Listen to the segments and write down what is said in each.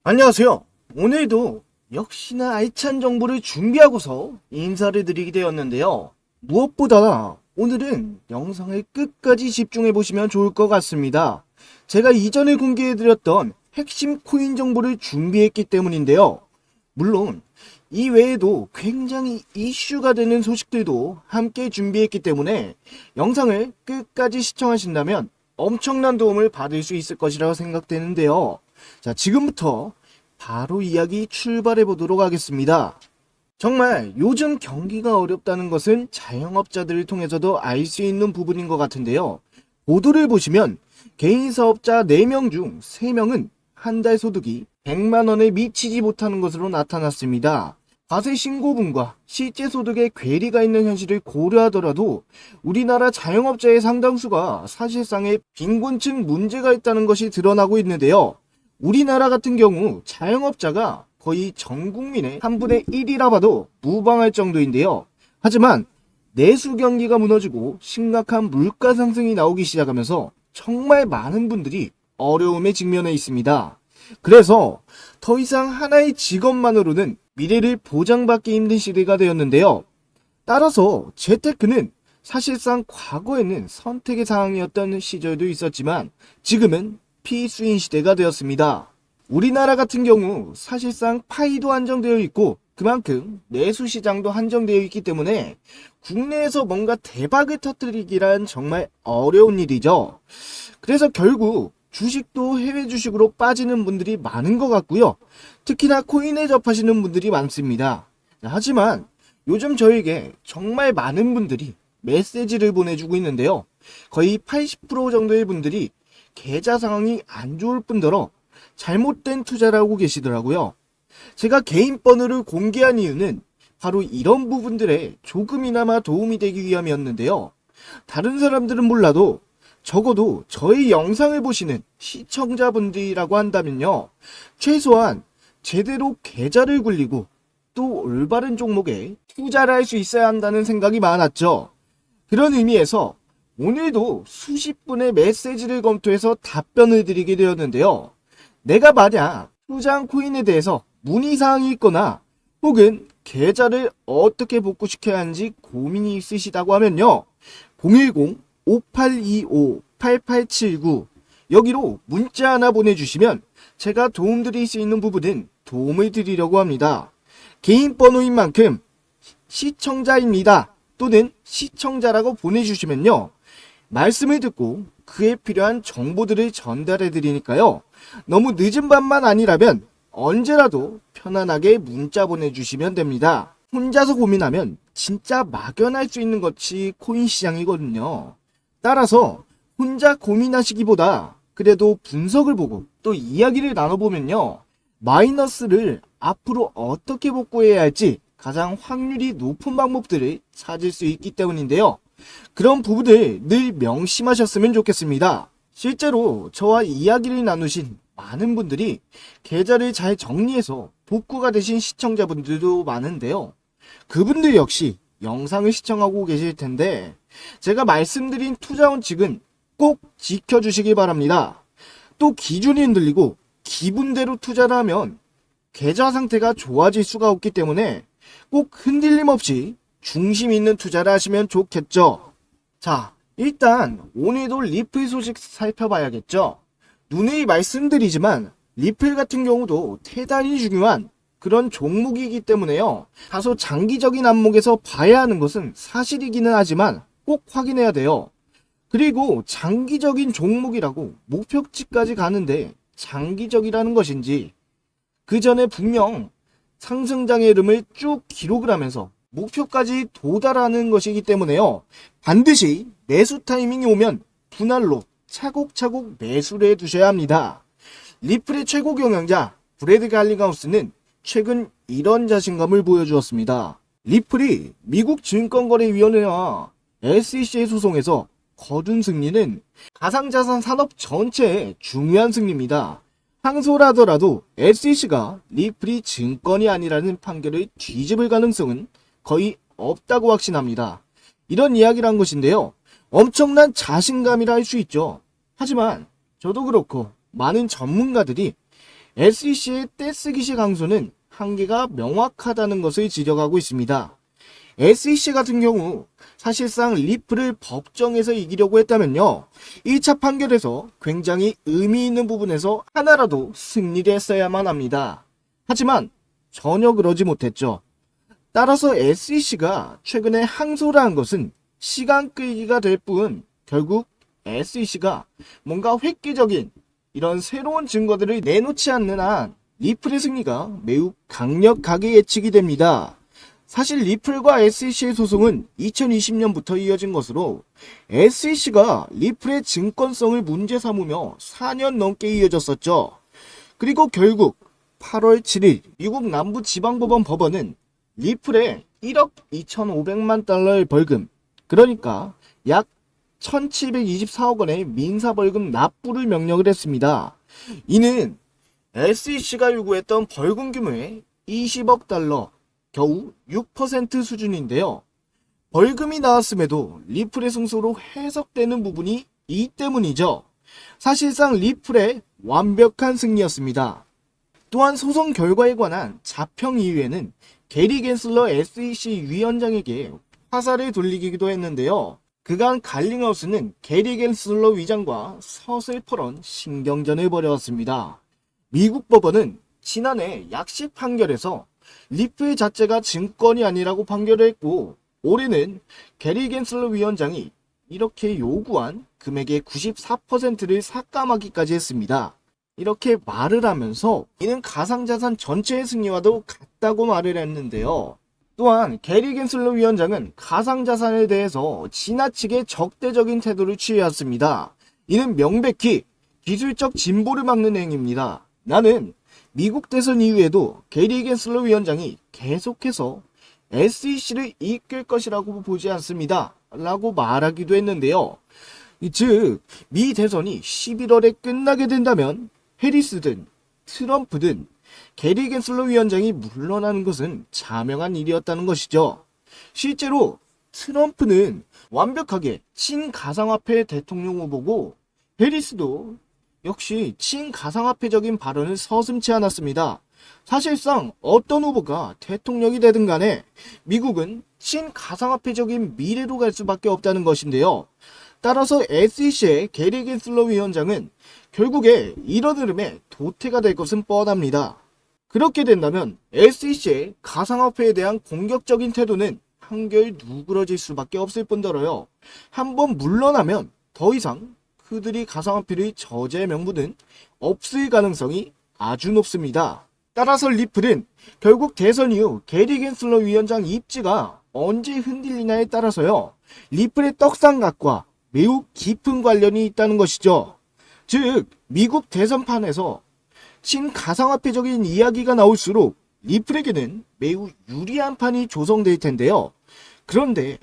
안녕하세요. 오늘도 역시나 알찬 정보를 준비하고서 인사를 드리게 되었는데요. 무엇보다 오늘은 영상을 끝까지 집중해 보시면 좋을 것 같습니다. 제가 이전에 공개해드렸던 핵심 코인 정보를 준비했기 때문인데요. 물론 이 외에도 굉장히 이슈가 되는 소식들도 함께 준비했기 때문에 영상을 끝까지 시청하신다면 엄청난 도움을 받을 수 있을 것이라고 생각되는데요. 자, 지금부터 바로 이야기 출발해 보도록 하겠습니다. 정말 요즘 경기가 어렵다는 것은 자영업자들을 통해서도 알 수 있는 부분인 것 같은데요. 보도를 보시면 개인 사업자 4명 중 3명은 한 달 소득이 100만 원에 미치지 못하는 것으로 나타났습니다. 과세 신고분과 실제 소득에 괴리가 있는 현실을 고려하더라도 우리나라 자영업자의 상당수가 사실상의 빈곤층 문제가 있다는 것이 드러나고 있는데요. 우리나라 같은 경우 자영업자가 거의 전 국민의 3분의 1이라 봐도 무방할 정도인데요. 하지만 내수 경기가 무너지고 심각한 물가 상승이 나오기 시작하면서 정말 많은 분들이 어려움에 직면해 있습니다. 그래서 더 이상 하나의 직업만으로는 미래를 보장받기 힘든 시대가 되었는데요. 따라서 재테크는 사실상 과거에는 선택의 사항이었던 시절도 있었지만 지금은 필수인 시대가 되었습니다. 우리나라 같은 경우 사실상 파이도 한정되어 있고 그만큼 내수 시장도 한정되어 있기 때문에 국내에서 뭔가 대박을 터뜨리기란 정말 어려운 일이죠. 그래서 결국 주식도 해외 주식으로 빠지는 분들이 많은 것 같고요. 특히나 코인에 접하시는 분들이 많습니다. 하지만 요즘 저에게 정말 많은 분들이 메시지를 보내주고 있는데요. 거의 80% 정도의 분들이 계좌 상황이 안 좋을 뿐더러 잘못된 투자를 하고 계시더라고요. 제가 개인 번호를 공개한 이유는 바로 이런 부분들에 조금이나마 도움이 되기 위함이었는데요. 다른 사람들은 몰라도 적어도 저의 영상을 보시는 시청자분들이라고 한다면요. 최소한 제대로 계좌를 굴리고 또 올바른 종목에 투자를 할 수 있어야 한다는 생각이 많았죠. 그런 의미에서 오늘도 수십 분의 메시지를 검토해서 답변을 드리게 되었는데요. 내가 만약 투자한 코인에 대해서 문의사항이 있거나 혹은 계좌를 어떻게 복구시켜야 하는지 고민이 있으시다고 하면요. 010-5825-8879 여기로 문자 하나 보내주시면 제가 도움드릴 수 있는 부분은 도움을 드리려고 합니다. 개인 번호인 만큼 시청자입니다 또는 시청자라고 보내주시면요. 말씀을 듣고 그에 필요한 정보들을 전달해 드리니까요. 너무 늦은 밤만 아니라면 언제라도 편안하게 문자 보내주시면 됩니다. 혼자서 고민하면 진짜 막연할 수 있는 것이 코인 시장이거든요. 따라서 혼자 고민하시기보다 그래도 분석을 보고 또 이야기를 나눠보면요. 마이너스를 앞으로 어떻게 복구해야 할지 가장 확률이 높은 방법들을 찾을 수 있기 때문인데요. 그런 부분을 늘 명심하셨으면 좋겠습니다. 실제로 저와 이야기를 나누신 많은 분들이 계좌를 잘 정리해서 복구가 되신 시청자분들도 많은데요. 그분들 역시 영상을 시청하고 계실 텐데 제가 말씀드린 투자 원칙은 꼭 지켜주시기 바랍니다. 또 기준이 흔들리고 기분대로 투자를 하면 계좌 상태가 좋아질 수가 없기 때문에 꼭 흔들림 없이 중심 있는 투자를 하시면 좋겠죠. 자, 일단 오늘도 리플 소식 살펴봐야겠죠. 누누이 말씀드리지만 리플 같은 경우도 대단히 중요한 그런 종목이기 때문에요. 다소 장기적인 안목에서 봐야 하는 것은 사실이기는 하지만 꼭 확인해야 돼요. 그리고 장기적인 종목이라고 목표치까지 가는데 장기적이라는 것인지 그 전에 분명 상승장의 흐름을 쭉 기록을 하면서 목표까지 도달하는 것이기 때문에요. 반드시 매수 타이밍이 오면 분할로 차곡차곡 매수를 해두셔야 합니다. 리플의 최고 경영자 브래드 갈링하우스는 최근 이런 자신감을 보여주었습니다. 리플이 미국 증권거래위원회와 SEC의 소송에서 거둔 승리는 가상자산 산업 전체의 중요한 승리입니다. 항소를 하더라도 SEC가 리플이 증권이 아니라는 판결을 뒤집을 가능성은 거의 없다고 확신합니다. 이런 이야기를 한 것인데요. 엄청난 자신감이라 할 수 있죠. 하지만 저도 그렇고 많은 전문가들이 SEC의 떼쓰기 시 강수는 한계가 명확하다는 것을 지적하고 있습니다. SEC 같은 경우 사실상 리플을 법정에서 이기려고 했다면요, 1차 판결에서 굉장히 의미 있는 부분에서 하나라도 승리를 했어야만 합니다. 하지만 전혀 그러지 못했죠. 따라서 SEC가 최근에 항소를 한 것은 시간 끌기가 될 뿐, 결국 SEC가 뭔가 획기적인 이런 새로운 증거들을 내놓지 않는 한 리플의 승리가 매우 강력하게 예측이 됩니다. 사실 리플과 SEC의 소송은 2020년부터 이어진 것으로 SEC가 리플의 증권성을 문제 삼으며 4년 넘게 이어졌었죠. 그리고 결국 8월 7일 미국 남부지방법원 법원은 리플에 1억 2,500만 달러의 벌금, 그러니까 약 1,724억 원의 민사벌금 납부를 명령을 했습니다. 이는 SEC가 요구했던 벌금 규모의 20억 달러, 겨우 6% 수준인데요. 벌금이 나왔음에도 리플의 승소로 해석되는 부분이 이 때문이죠. 사실상 리플의 완벽한 승리였습니다. 또한 소송 결과에 관한 자평 이후에는 게리 겐슬러 SEC 위원장에게 화살을 돌리기도 했는데요. 그간 갈링하우스는 게리 겐슬러 위장과 서슬퍼런 신경전을 벌여왔습니다. 미국 법원은 지난해 약식 판결에서 리플 자체가 증권이 아니라고 판결을 했고, 올해는 게리 겐슬러 위원장이 이렇게 요구한 금액의 94%를 삭감하기까지 했습니다. 이렇게 말을 하면서 이는 가상자산 전체의 승리와도 같다고 말을 했는데요. 또한 게리 겐슬러 위원장은 가상자산에 대해서 지나치게 적대적인 태도를 취해왔습니다. 이는 명백히 기술적 진보를 막는 행위입니다. 나는 미국 대선 이후에도 게리 겐슬러 위원장이 계속해서 SEC를 이끌 것이라고 보지 않습니다. 라고 말하기도 했는데요. 즉, 미 대선이 11월에 끝나게 된다면 해리스든 트럼프든 게리 겐슬러 위원장이 물러나는 것은 자명한 일이었다는 것이죠. 실제로 트럼프는 완벽하게 친가상화폐 대통령 후보고, 해리스도 역시 친가상화폐적인 발언을 서슴지 않았습니다. 사실상 어떤 후보가 대통령이 되든 간에 미국은 친가상화폐적인 미래로 갈 수밖에 없다는 것인데요. 따라서 SEC의 게리 겐슬러 위원장은 결국에 이런 흐름에 도태가 될 것은 뻔합니다. 그렇게 된다면 SEC의 가상화폐에 대한 공격적인 태도는 한결 누그러질 수밖에 없을 뿐더러요, 한번 물러나면 더 이상 그들이 가상화폐를 저지할 명분은 없을 가능성이 아주 높습니다. 따라서 리플은 결국 대선 이후 게리 겐슬러 위원장 입지가 언제 흔들리냐에 따라서요, 리플의 떡상각과 매우 깊은 관련이 있다는 것이죠. 즉, 미국 대선판에서 친가상화폐적인 이야기가 나올수록 리플에게는 매우 유리한 판이 조성될 텐데요. 그런데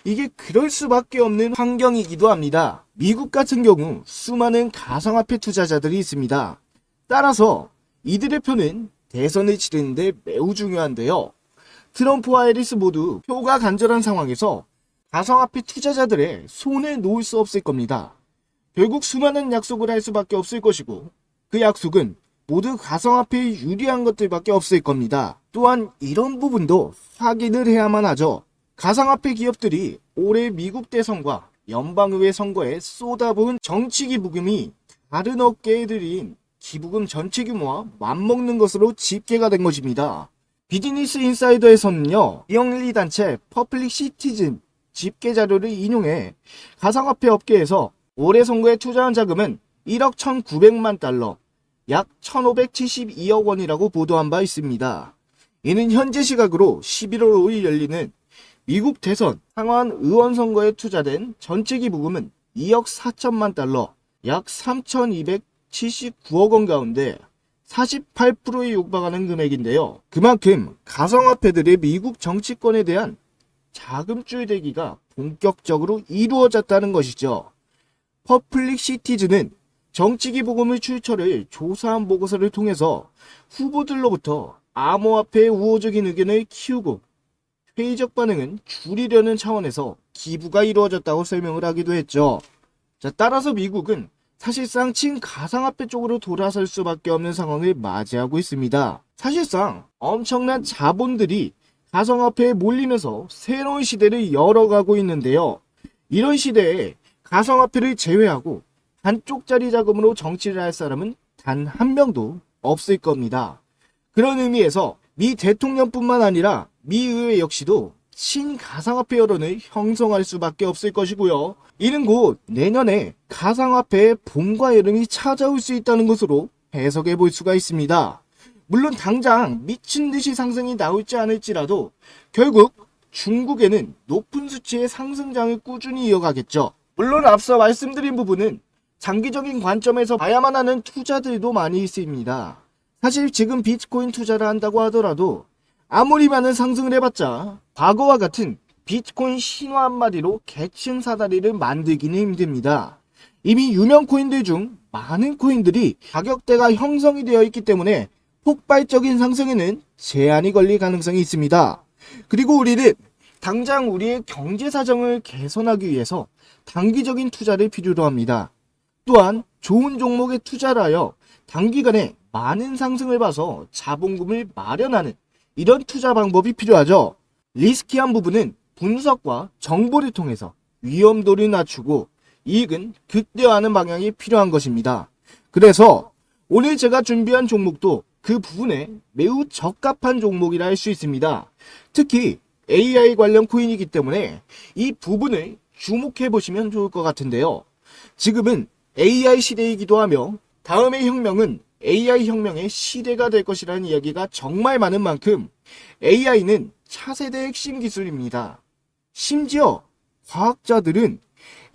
이게 그럴 수밖에 없는 환경이기도 합니다. 미국 같은 경우 수많은 가상화폐 투자자들이 있습니다. 따라서 이들의 표는 대선을 치르는데 매우 중요한데요. 트럼프와 해리스 모두 표가 간절한 상황에서 가상화폐 투자자들의 손에 놓을 수 없을 겁니다. 결국 수많은 약속을 할 수밖에 없을 것이고, 그 약속은 모두 가상화폐에 유리한 것들밖에 없을 겁니다. 또한 이런 부분도 확인을 해야만 하죠. 가상화폐 기업들이 올해 미국 대선과 연방의회 선거에 쏟아부은 정치 기부금이 다른 업계에 들인 기부금 전체 규모와 맞먹는 것으로 집계가 된 것입니다. 비즈니스 인사이더에서는요, 비영리 단체 퍼블릭 시티즌 집계 자료를 인용해 가상화폐 업계에서 올해 선거에 투자한 자금은 1억 1,900만 달러, 약 1,572억 원이라고 보도한 바 있습니다. 이는 현재 시각으로 11월 5일 열리는 미국 대선 상원 의원 선거에 투자된 전체 기부금은 2억 4천만 달러, 약 3,279억 원 가운데 48%에 육박하는 금액인데요. 그만큼 가상화폐들의 미국 정치권에 대한 자금줄 대기가 본격적으로 이루어졌다는 것이죠. 퍼블릭 시티즌은 정치기부금의 출처를 조사한 보고서를 통해서 후보들로부터 암호화폐의 우호적인 의견을 키우고 회의적 반응은 줄이려는 차원에서 기부가 이루어졌다고 설명을 하기도 했죠. 자, 따라서 미국은 사실상 친가상화폐 쪽으로 돌아설 수밖에 없는 상황을 맞이하고 있습니다. 사실상 엄청난 자본들이 가상화폐에 몰리면서 새로운 시대를 열어가고 있는데요. 이런 시대에 가상화폐를 제외하고 한쪽짜리 자금으로 정치를 할 사람은 단 한 명도 없을 겁니다. 그런 의미에서 미 대통령뿐만 아니라 미 의회 역시도 친가상화폐 여론을 형성할 수밖에 없을 것이고요. 이는 곧 내년에 가상화폐의 봄과 여름이 찾아올 수 있다는 것으로 해석해 볼 수가 있습니다. 물론 당장 미친 듯이 상승이 나올지 않을지라도 결국 중국에는 높은 수치의 상승장을 꾸준히 이어가겠죠. 물론 앞서 말씀드린 부분은 장기적인 관점에서 봐야만 하는 투자들도 많이 있습니다. 사실 지금 비트코인 투자를 한다고 하더라도 아무리 많은 상승을 해봤자 과거와 같은 비트코인 신화 한마디로 계층 사다리를 만들기는 힘듭니다. 이미 유명 코인들 중 많은 코인들이 가격대가 형성이 되어 있기 때문에 폭발적인 상승에는 제한이 걸릴 가능성이 있습니다. 그리고 우리는 당장 우리의 경제 사정을 개선하기 위해서 단기적인 투자를 필요로 합니다. 또한 좋은 종목에 투자를 하여 단기간에 많은 상승을 봐서 자본금을 마련하는 이런 투자 방법이 필요하죠. 리스키한 부분은 분석과 정보를 통해서 위험도를 낮추고 이익은 극대화하는 방향이 필요한 것입니다. 그래서 오늘 제가 준비한 종목도 그 부분에 매우 적합한 종목이라 할 수 있습니다. 특히 AI 관련 코인이기 때문에 이 부분을 주목해 보시면 좋을 것 같은데요. 지금은 AI 시대이기도 하며 다음의 혁명은 AI 혁명의 시대가 될 것이라는 이야기가 정말 많은 만큼 AI는 차세대 핵심 기술입니다. 심지어 과학자들은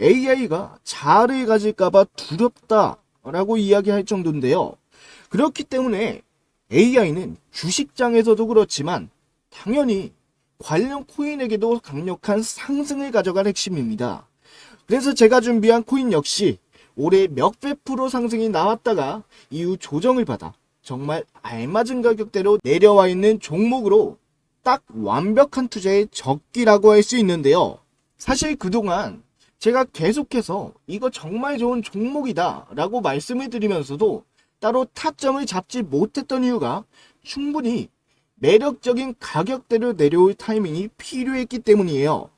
AI가 자아를 가질까봐 두렵다라고 이야기할 정도인데요. 그렇기 때문에 AI는 주식장에서도 그렇지만 당연히 관련 코인에게도 강력한 상승을 가져갈 핵심입니다. 그래서 제가 준비한 코인 역시 올해 몇백 프로 상승이 나왔다가 이후 조정을 받아 정말 알맞은 가격대로 내려와 있는 종목으로 딱 완벽한 투자의 적기라고 할 수 있는데요. 사실 그동안 제가 계속해서 이거 정말 좋은 종목이다 라고 말씀을 드리면서도 따로 타점을 잡지 못했던 이유가 충분히 매력적인 가격대로 내려올 타이밍이 필요했기 때문이에요.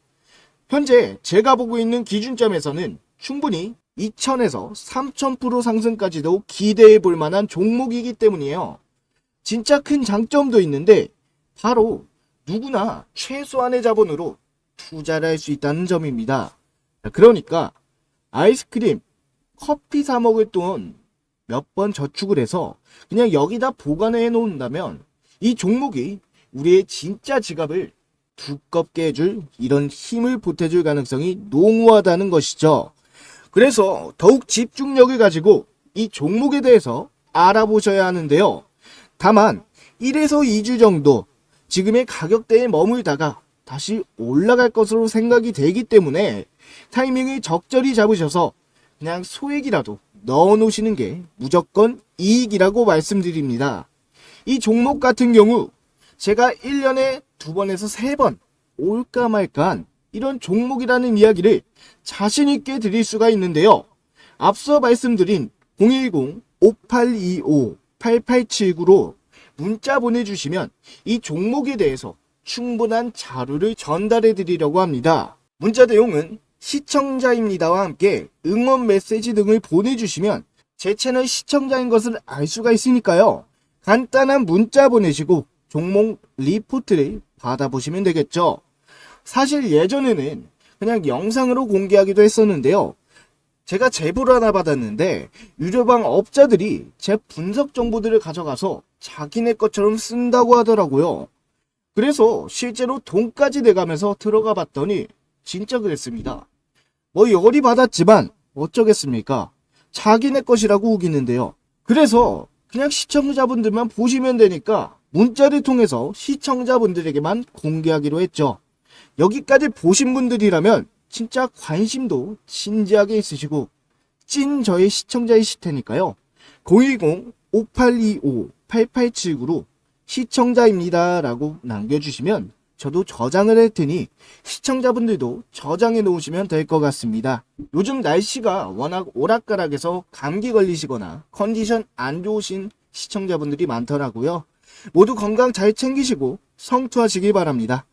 현재 제가 보고 있는 기준점에서는 충분히 2000에서 3000% 상승까지도 기대해 볼 만한 종목이기 때문이에요. 진짜 큰 장점도 있는데 바로 누구나 최소한의 자본으로 투자를 할 수 있다는 점입니다. 그러니까 아이스크림, 커피 사 먹을 돈 몇 번 저축을 해서 그냥 여기다 보관해 놓는다면 이 종목이 우리의 진짜 지갑을 두껍게 해줄 이런 힘을 보태줄 가능성이 농후하다는 것이죠. 그래서 더욱 집중력을 가지고 이 종목에 대해서 알아보셔야 하는데요. 다만 1에서 2주 정도 지금의 가격대에 머물다가 다시 올라갈 것으로 생각이 되기 때문에 타이밍을 적절히 잡으셔서 그냥 소액이라도 넣어 놓으시는 게 무조건 이익이라고 말씀드립니다. 이 종목 같은 경우 제가 1년에 2번에서 3번 올까 말까한 이런 종목이라는 이야기를 자신있게 드릴 수가 있는데요. 앞서 말씀드린 010-5825-8879로 문자 보내주시면 이 종목에 대해서 충분한 자료를 전달해 드리려고 합니다. 문자 내용은 시청자입니다와 함께 응원 메시지 등을 보내주시면 제 채널 시청자인 것을 알 수가 있으니까요. 간단한 문자 보내시고 종목 리포트를 받아보시면 되겠죠. 사실 예전에는 그냥 영상으로 공개하기도 했었는데요. 제가 제보를 하나 받았는데 유료방 업자들이 제 분석 정보들을 가져가서 자기네 것처럼 쓴다고 하더라고요. 그래서 실제로 돈까지 내가면서 들어가 봤더니 진짜 그랬습니다. 뭐 열이 받았지만 어쩌겠습니까? 자기네 것이라고 우기는데요. 그래서 그냥 시청자분들만 보시면 되니까 문자를 통해서 시청자분들에게만 공개하기로 했죠. 여기까지 보신 분들이라면 진짜 관심도 진지하게 있으시고 찐 저의 시청자이실 테니까요. 010-5825-8879로 시청자입니다 라고 남겨주시면 저도 저장을 할 테니 시청자분들도 저장해 놓으시면 될 것 같습니다. 요즘 날씨가 워낙 오락가락해서 감기 걸리시거나 컨디션 안 좋으신 시청자분들이 많더라고요. 모두 건강 잘 챙기시고 성투하시길 바랍니다.